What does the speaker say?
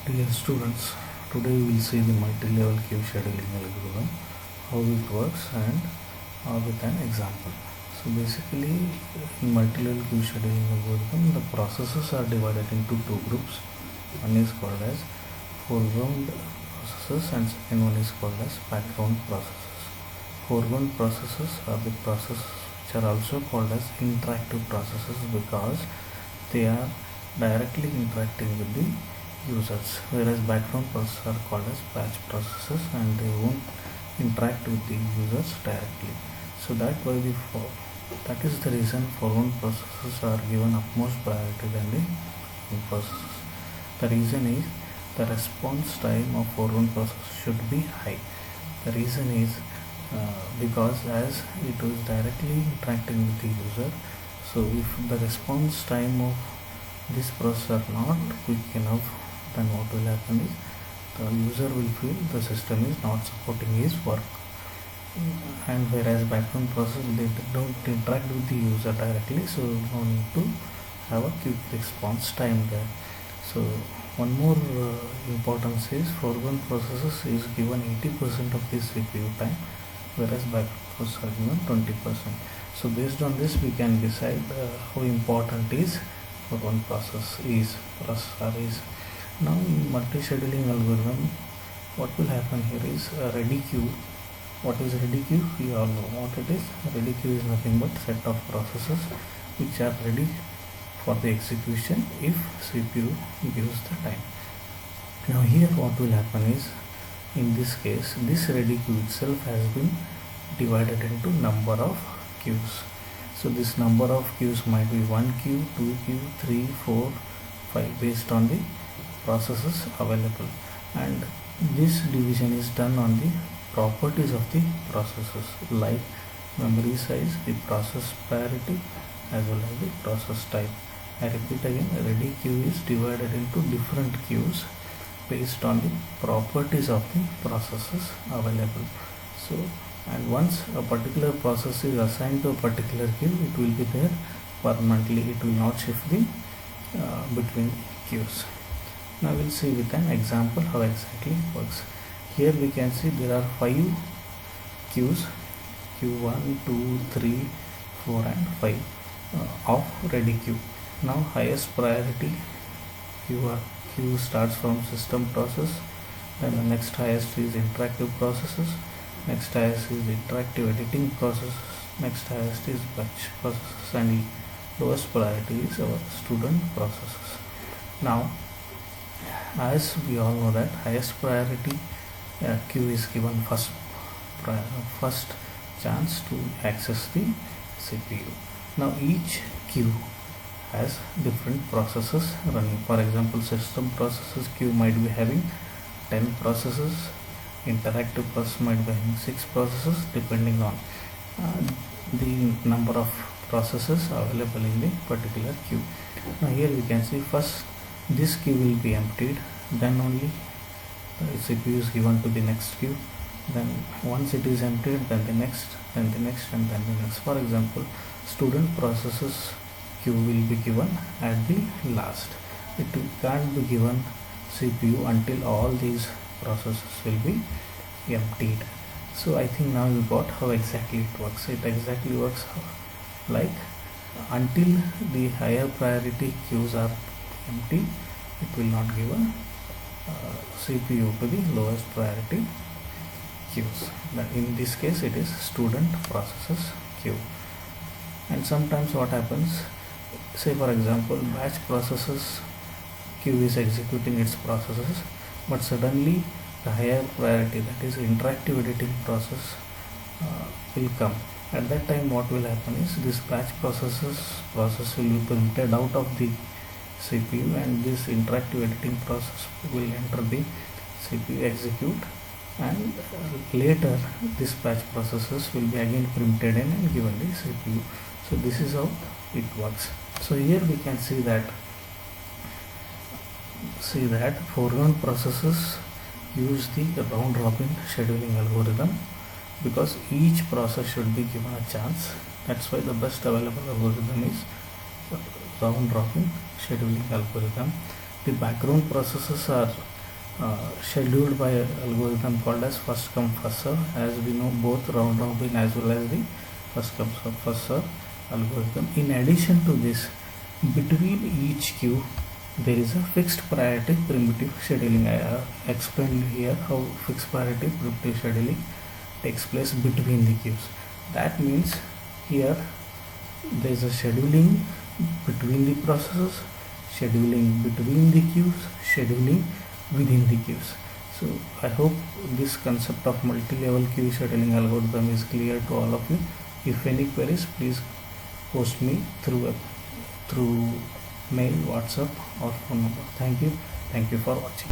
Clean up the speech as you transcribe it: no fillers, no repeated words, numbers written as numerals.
Dear students, today we will see the multi-level queue scheduling algorithm, how it works and with an example. So basically in multi-level queue scheduling algorithm, the processes are divided into two groups. One is called as foreground processes and second one is called as background processes. Foreground processes are the processes which are also called as interactive processes because they are directly interacting with the users, whereas background processes are called as batch processes and they won't interact with the users directly. So that is the reason foreground processes are given utmost priority than the background processes. The reason is the response time of foreground process should be high. The reason is because as it is directly interacting with the user, so if the response time of this process are not quick enough, then what will happen is the user will feel the system is not supporting his work. And whereas background process, they don't interact with the user directly, so no need to have a quick response time there. So one more importance is foreground processes is given 80% of the CPU time, whereas background processes are given 20%. So based on this we can decide how important is foreground process is. Now in multi-scheduling algorithm, what will happen here is a ready queue. What is ready queue? We all know what it is. Ready queue is nothing but set of processes which are ready for the execution if CPU gives the time. Now here what will happen is, in this case, this ready queue itself has been divided into number of queues. So this number of queues might be 1 queue, 2 queue, 3, 4, 5 based on the processes available, and this division is done on the properties of the processes like memory size, the process priority as well as the process type. I repeat again, ready queue is divided into different queues based on the properties of the processes available. So, and once a particular process is assigned to a particular queue, it will be there permanently. It will not shift the between queues. Now we'll see with an example how exactly it works. Here we can see there are 5 queues, Q1, 2, 3, 4 and 5 of ready queue. Now highest priority queue starts from system process, then the next highest is interactive processes, next highest is interactive editing processes, next highest is batch processes, and lowest priority is our student processes. Now as we all know that highest priority queue is given first chance to access the CPU. Now each queue has different processes running. For example, system processes queue might be having 10 processes, interactive process might be having 6 processes depending on the number of processes available in the particular queue. Now here we can see first this queue will be emptied, then only the CPU is given to the next queue, then once it is emptied, then the next, then the next and then the next. For example, student processes queue will be given at the last. It can't be given CPU until all these processes will be emptied. So I think now you got how exactly it works. It exactly works like until the higher priority queues are empty, it will not give a CPU to the lowest priority queues. In this case it is student processes queue. And sometimes what happens, say for example batch processes queue is executing its processes, but suddenly the higher priority, that is interactive editing process will come. At that time what will happen is this batch process will be printed out of the CPU, and this interactive editing process will enter the CPU, execute, and later this batch processes will be again printed in and given the CPU. So this is how it works. So here we can see that foreground processes use the round robin scheduling algorithm because each process should be given a chance. That's why the best available algorithm is round robin scheduling algorithm. The background processes are scheduled by algorithm called as first come first serve. As we know, both round robin as well as the first come first serve algorithm. In addition to this, between each queue there is a fixed priority primitive scheduling. I explained here how fixed priority primitive scheduling takes place between the queues. That means here there is a scheduling between the processes, scheduling between the queues, scheduling within the queues. So I hope this concept of multi-level queue scheduling algorithm is clear to all of you. If any queries, please post me through mail, WhatsApp or phone number. Thank you for watching.